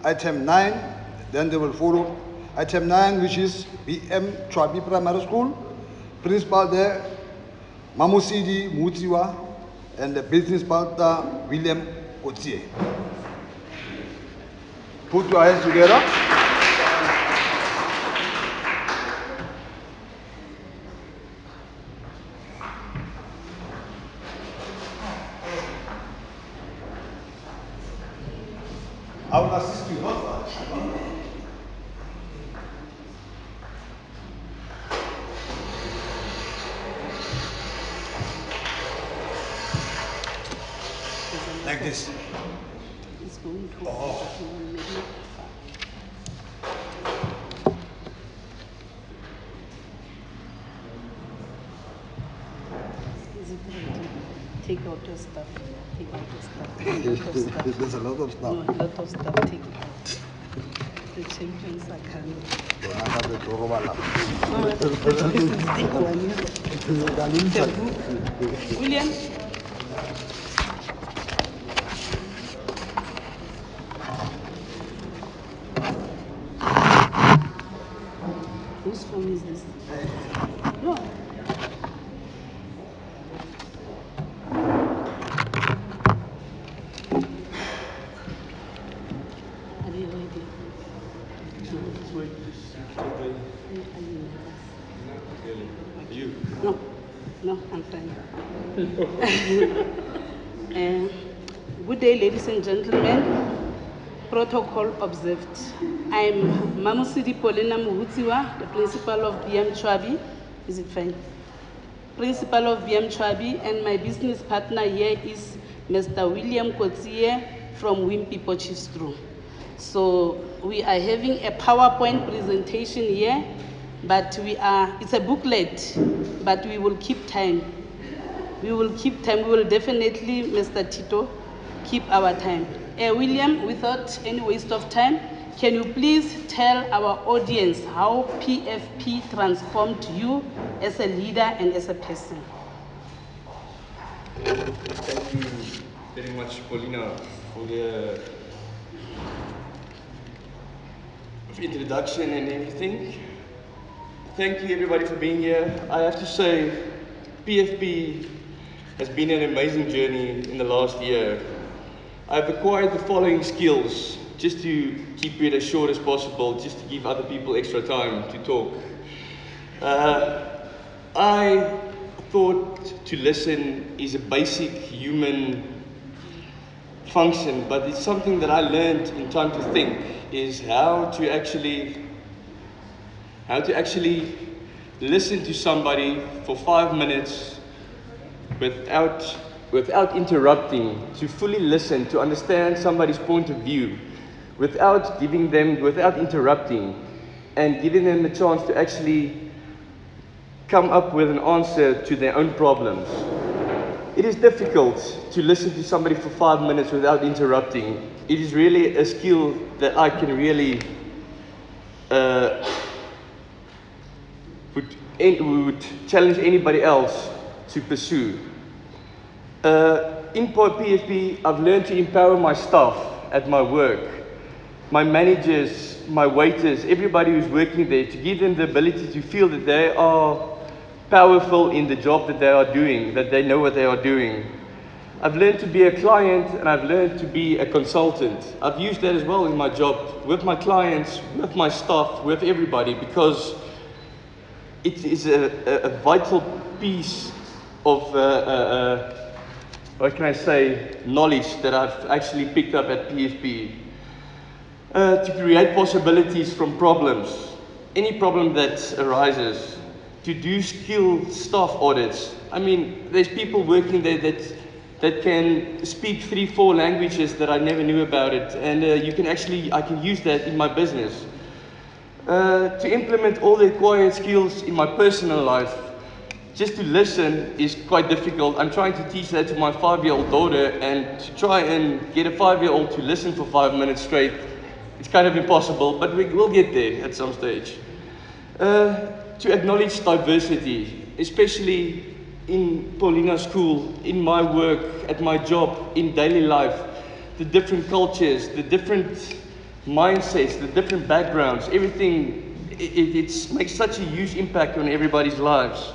item 9, then they will follow. Item 9, which is BM Choabi Primary School. Principal there, Mamusidi Mutiwa, and the business partner, William Otie. Put your hands together. I will assist you. Like this. It's going to take out your stuff. Take out your stuff. There's a lot of stuff. No, a lot of stuff. Take it out. The champions are coming. William. Whose phone is this? No. Are you ready? You? No, I'm fine. Good day, ladies and gentlemen. Protocol observed. I'm Mamusidi Paulina Muhutiwa, the principal of BM Choabi. Is it fine? Principal of BM Choabi, and my business partner here is Mr. William Kotie from Wimpy Potchefstroom. So we are having a PowerPoint presentation here, but it's a booklet, but we will keep time. We will definitely, Mr. Tito, keep our time. William, without any waste of time, can you please tell our audience how PFP transformed you as a leader and as a person? Thank you very much, Paulina, for the introduction and everything. Thank you everybody for being here. I have to say, PFP has been an amazing journey in the last year. I've acquired the following skills, just to keep it as short as possible, just to give other people extra time to talk. I thought to listen is a basic human function, but it's something that I learned in time to think, is how to actually listen to somebody for 5 minutes without interrupting, to fully listen, to understand somebody's point of view, without interrupting, and giving them the chance to actually come up with an answer to their own problems. It is difficult to listen to somebody for 5 minutes without interrupting. It is really a skill that I can really would challenge anybody else to pursue. In PFP, I've learned to empower my staff at my work, my managers, my waiters, everybody who's working there, to give them the ability to feel that they are powerful in the job that they are doing, that they know what they are doing. I've learned to be a client, and I've learned to be a consultant. I've used that as well in my job, with my clients, with my staff, with everybody, because it is a vital piece of, what can I say, knowledge that I've actually picked up at PFP. To create possibilities from problems, any problem that arises, to do skilled staff audits. I mean, there's people working there that can speak 3-4 languages that I never knew about it, and I can use that in my business. To implement all the acquired skills in my personal life, just to listen is quite difficult. I'm trying to teach that to my 5-year-old daughter, and to try and get a 5-year-old to listen for 5 minutes straight, it's kind of impossible, but we'll get there at some stage. To acknowledge diversity, especially in Paulina's school, in my work, at my job, in daily life, the different cultures, the different mindsets, the different backgrounds, everything, it makes such a huge impact on everybody's lives.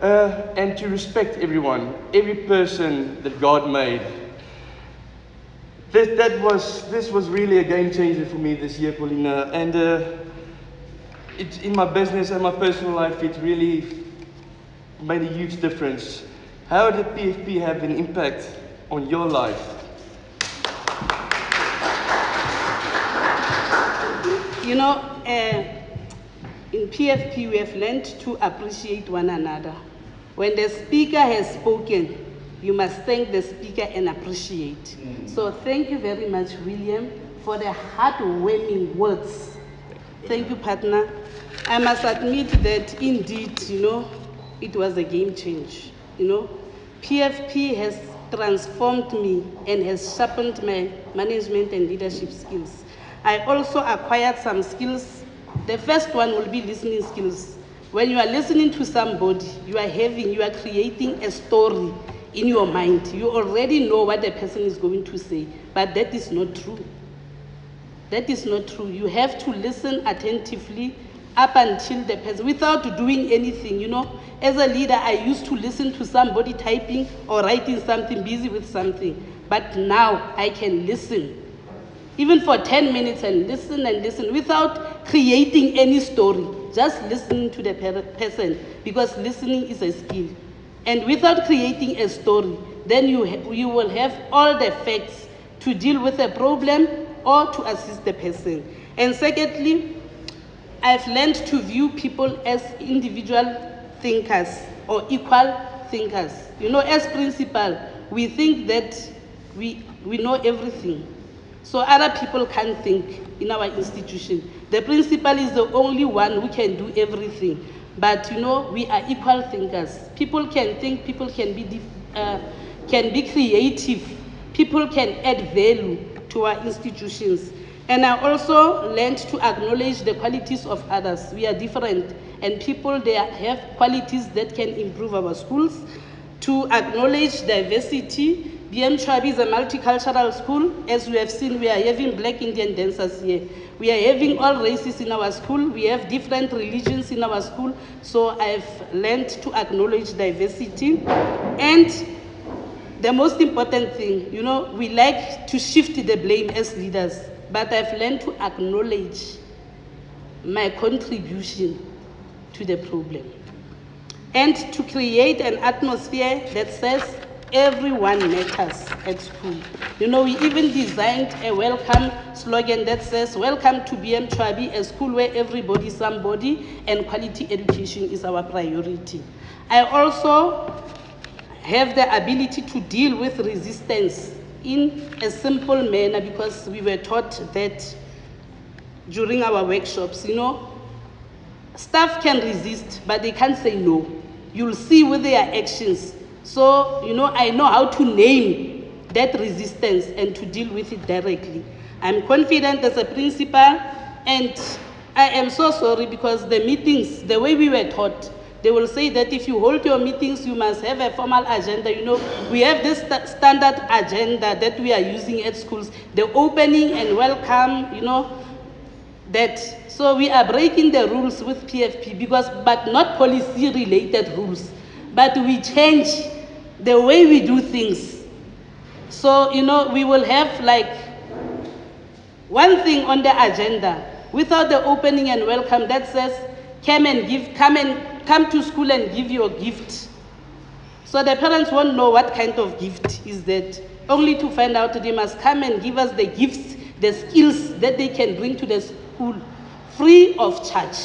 And to respect everyone, every person that God made. This was really a game changer for me this year, Paulina. And in my business and my personal life, it really made a huge difference. How did PFP have an impact on your life? You know, in PFP, we have learned to appreciate one another. When the speaker has spoken, you must thank the speaker and appreciate. So thank you very much, William, for the heartwarming words. Thank you, partner. I must admit that indeed, it was a game change. PFP has transformed me and has sharpened my management and leadership skills. I also acquired some skills. The first one will be listening skills. When you are listening to somebody, you are creating a story in your mind. You already know what the person is going to say, but that is not true. That is not true. You have to listen attentively up until the person, without doing anything. As a leader, I used to listen to somebody typing or writing something, busy with something. But now I can listen, even for 10 minutes, and listen without creating any story. Just listening to the person, because listening is a skill. And without creating a story, then you will have all the facts to deal with a problem or to assist the person. And secondly, I've learned to view people as individual thinkers or equal thinkers. As principal, we think that we know everything. So other people can't think in our institution. The principal is the only one who can do everything. But we are equal thinkers. People can think, people can be creative, people can add value to our institutions. And I also learned to acknowledge the qualities of others. We are different, and people, they have qualities that can improve our schools. To acknowledge diversity. BM Choabi is a multicultural school. As we have seen, we are having Black Indian dancers here. We are having all races in our school. We have different religions in our school. So I've learned to acknowledge diversity. And the most important thing, we like to shift the blame as leaders, but I've learned to acknowledge my contribution to the problem. And to create an atmosphere that says everyone matters at school. We even designed a welcome slogan that says, "Welcome to BM Choabi, a school where everybody is somebody and quality education is our priority." I also have the ability to deal with resistance in a simple manner, because we were taught that during our workshops. Staff can resist, but they can't say no. You'll see with their actions. So, I know how to name that resistance and to deal with it directly. I'm confident as a principal, and I am so sorry, because the meetings, the way we were taught, they will say that if you hold your meetings, you must have a formal agenda. We have this standard agenda that we are using at schools, the opening and welcome, that. So we are breaking the rules with PFP, but not policy-related rules, but we change the way we do things. So, we will have like one thing on the agenda without the opening and welcome that says, come to school and give your gift. So the parents won't know what kind of gift is that, only to find out they must come and give us the gifts, the skills that they can bring to the school free of charge,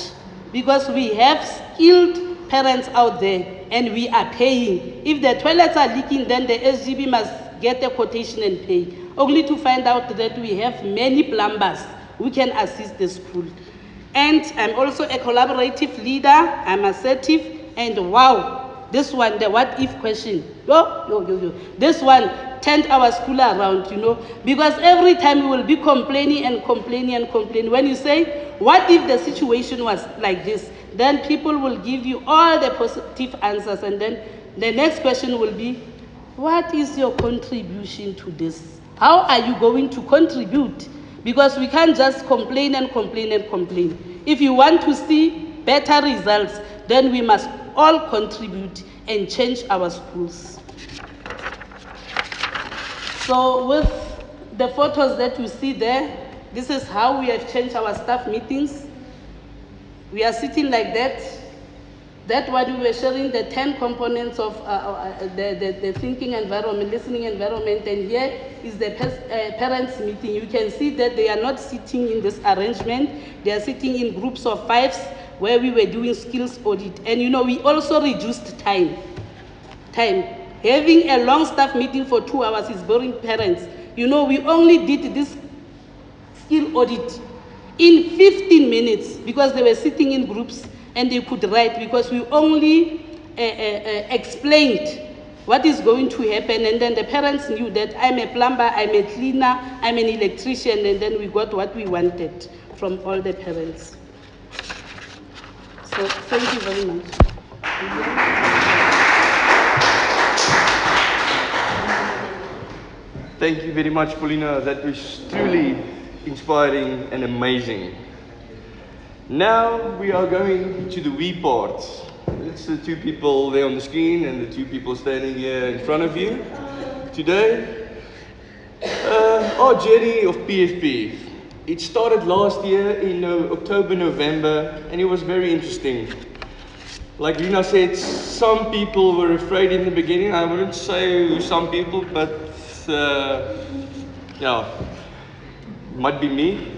because we have skilled parents out there and we are paying. If the toilets are leaking, then the SGB must get a quotation and pay, only to find out that we have many plumbers who can assist the school. And I'm also a collaborative leader. I'm assertive, and wow, this one, the what if question, this one turned our school around, because every time we will be complaining and complaining and complaining. When you say, what if the situation was like this? Then people will give you all the positive answers, and then the next question will be, what is your contribution to this? How are you going to contribute? Because we can't just complain and complain and complain. If you want to see better results, then we must all contribute and change our schools. So with the photos that you see there, this is how we have changed our staff meetings. We are sitting like that. That what we were sharing, the 10 components of the thinking environment, listening environment, and here is the parents meeting. You can see that they are not sitting in this arrangement. They are sitting in groups of 5s where we were doing skills audit. And you know, we also reduced time. Having a long staff meeting for 2 hours is boring parents. You know, we only did this skill audit in 15 minutes because they were sitting in groups and they could write, because we only explained what is going to happen, and then the parents knew that I'm a plumber, I'm a cleaner, I'm an electrician, and then we got what we wanted from all the parents. So thank you very much. Thank you very much, Paulina. That was truly inspiring and amazing. Now we are going to the we part. It's the 2 people there on the screen and the 2 people standing here in front of you today. Our journey of PFP. It started last year in October, November, and it was very interesting. Like Rina said, some people were afraid in the beginning. I wouldn't say some people, but yeah, might be me.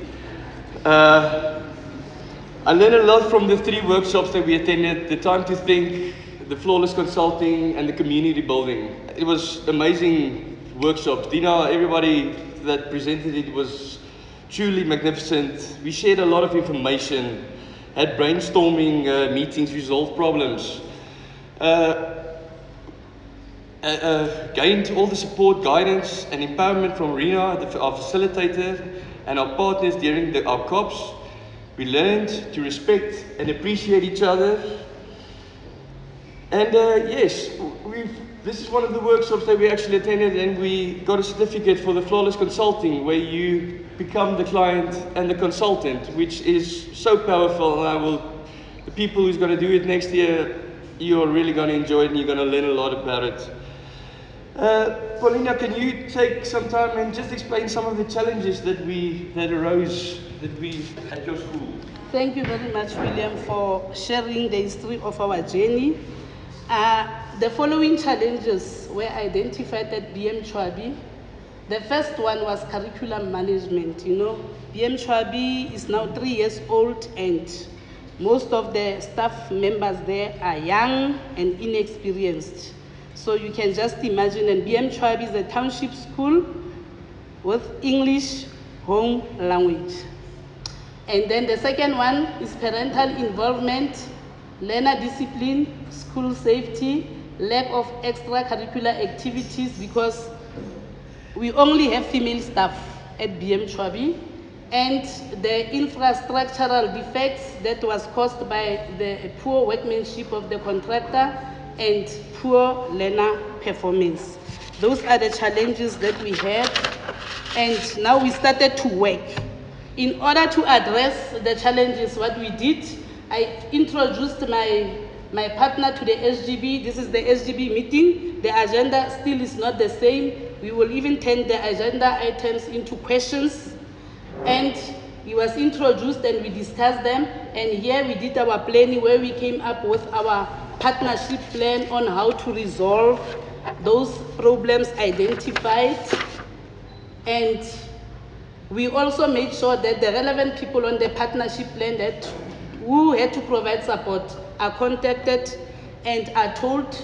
I learned a lot from the 3 workshops that we attended: the time to think, the flawless consulting, and the community building. It was amazing workshops. Dina, everybody that presented it was truly magnificent. We shared a lot of information, had brainstorming meetings, resolved problems, gained all the support, guidance, and empowerment from Rina, our facilitator, and our partners during our COPs. We learned to respect and appreciate each other. And yes, this is one of the workshops that we actually attended, and we got a certificate for the flawless consulting, where you become the client and the consultant, which is so powerful. And the people who's going to do it next year, you're really going to enjoy it and you're going to learn a lot about it. Paulina, can you take some time and just explain some of the challenges that arose at your school? Thank you very much, William, for sharing the history of our journey. The following challenges were identified at BM Choabi. The first one was curriculum management. You know, BM Choabi is now 3 years old, and most of the staff members there are young and inexperienced. So you can just imagine, and BM Choabi is a township school with English home language. And then the second one is parental involvement, learner discipline, school safety, lack of extracurricular activities, because we only have female staff at BM Choabi, and the infrastructural defects that was caused by the poor workmanship of the contractor and poor learner performance. Those are the challenges that we had, and now we started to work. In order to address the challenges, what we did, I introduced my partner to the SGB. This is the SGB meeting. The agenda still is not the same. We will even turn the agenda items into questions. And he was introduced and we discussed them. And here we did our planning, where we came up with our partnership plan on how to resolve those problems identified. And we also made sure that the relevant people on the partnership plan who had to provide support are contacted and are told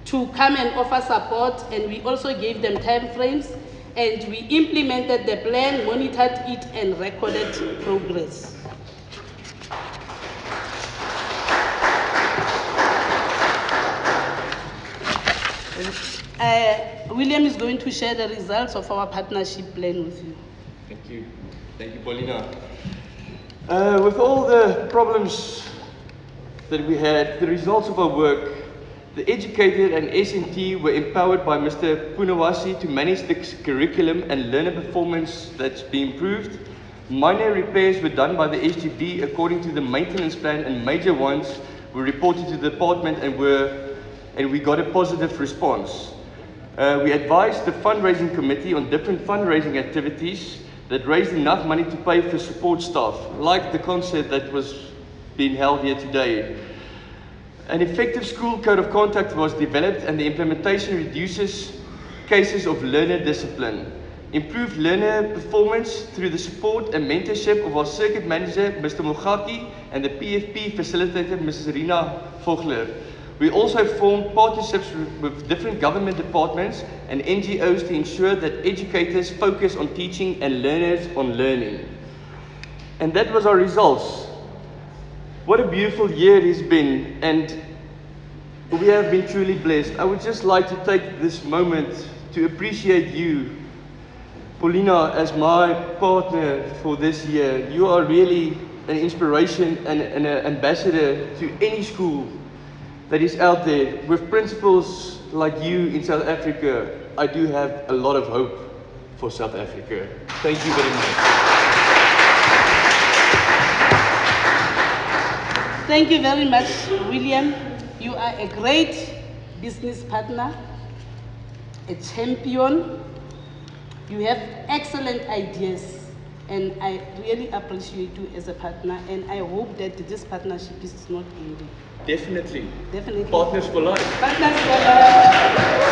to come and offer support, and we also gave them time frames, and we implemented the plan, monitored it, and recorded progress. William is going to share the results of our partnership plan with you. Thank you. Thank you, Paulina. With all the problems that we had, the results of our work The educator and S&T were empowered by Mr. Punawasi to manage the curriculum and learner performance that's been improved. Minor repairs were done by the SGB according to the maintenance plan, and major ones were reported to the department and we got a positive response. We advised the fundraising committee on different fundraising activities that raised enough money to pay for support staff, like the concert that was being held here today. An effective school code of conduct was developed, and the implementation reduces cases of learner discipline. Improved learner performance through the support and mentorship of our circuit manager, Mr. Mogaki, and the PFP facilitator, Mrs. Rina Vogler. We also formed partnerships with different government departments and NGOs to ensure that educators focus on teaching and learners on learning. And that was our results. What a beautiful year it has been, and we have been truly blessed. I would just like to take this moment to appreciate you, Paulina, as my partner for this year. You are really an inspiration and an ambassador to any school that is out there. With principals like you in South Africa, I do have a lot of hope for South Africa. Thank you very much. Thank you very much, William. You are a great business partner, a champion. You have excellent ideas, and I really appreciate you as a partner, and I hope that this partnership is not ending. Definitely. Definitely. Partners for life. Partners for life.